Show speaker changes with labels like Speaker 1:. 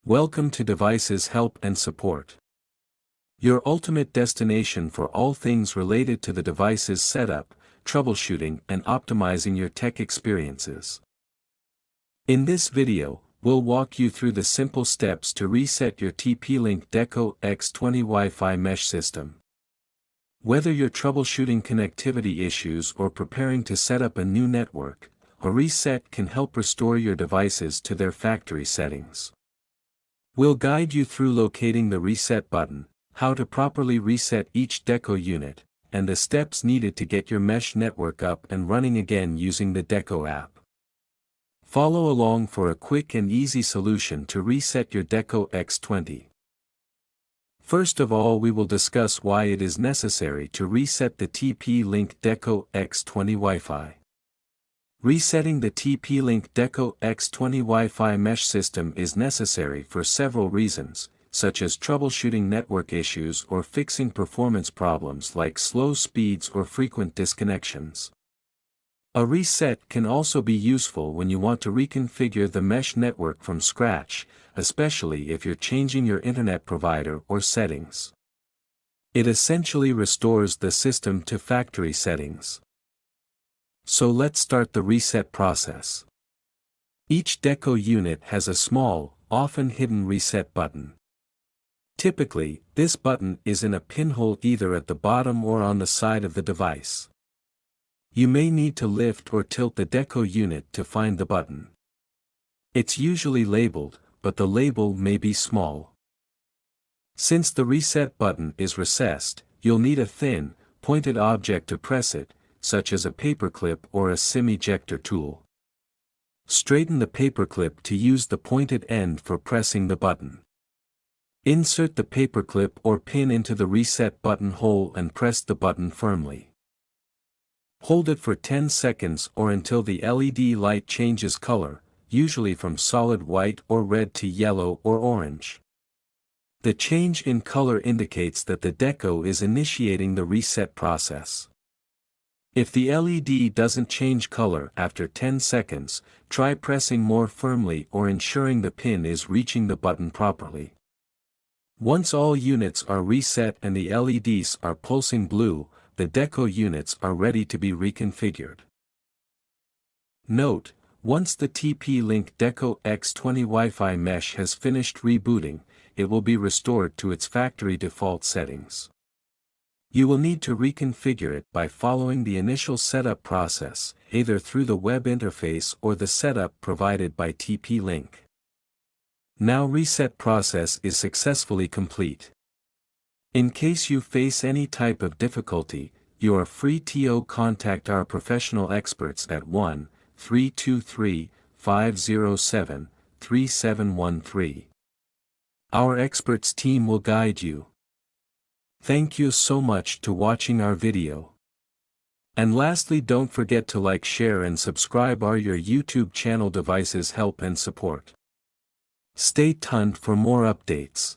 Speaker 1: Welcome to Devices Help and Support, your ultimate destination for all things related to the device's setup, troubleshooting and optimizing your tech experiences. In this video, we'll walk you through the simple steps to reset your TP-Link Deco X20 Wi-Fi mesh system. Whether you're troubleshooting connectivity issues or preparing to set up a new network, a reset can help restore your devices to their factory settings. We'll guide you through locating the reset button, how to properly reset each Deco unit, and the steps needed to get your mesh network up and running again using the Deco app. Follow along for a quick and easy solution to reset your Deco X20. First of all, we will discuss why it is necessary to reset the TP-Link Deco X20 Wi-Fi. Resetting the TP-Link Deco X20 Wi-Fi mesh system is necessary for several reasons, such as troubleshooting network issues or fixing performance problems like slow speeds or frequent disconnections. A reset can also be useful when you want to reconfigure the mesh network from scratch, especially if you're changing your internet provider or settings. It essentially restores the system to factory settings. So let's start the reset process. Each Deco unit has a small, often hidden reset button. Typically, this button is in a pinhole either at the bottom or on the side of the device. You may need to lift or tilt the Deco unit to find the button. It's usually labeled, but the label may be small. Since the reset button is recessed, you'll need a thin, pointed object to press it, such as a paperclip or a SIM ejector tool. Straighten the paperclip to use the pointed end for pressing the button. Insert the paperclip or pin into the reset button hole and press the button firmly. Hold it for 10 seconds or until the LED light changes color, usually from solid white or red to yellow or orange. The change in color indicates that the Deco is initiating the reset process. If the LED doesn't change color after 10 seconds, try pressing more firmly or ensuring the pin is reaching the button properly. Once all units are reset and the LEDs are pulsing blue, the Deco units are ready to be reconfigured. Note, once the TP-Link Deco X20 Wi-Fi mesh has finished rebooting, it will be restored to its factory default settings. You will need to reconfigure it by following the initial setup process, either through the web interface or the setup provided by TP-Link. Now reset process is successfully complete. In case you face any type of difficulty, you are free to contact our professional experts at 1-323-507-3713. Our experts team will guide you. Thank you so much to watching our video. And lastly, don't forget to like, share and subscribe our your YouTube channel Devices Help and Support. Stay tuned for more updates.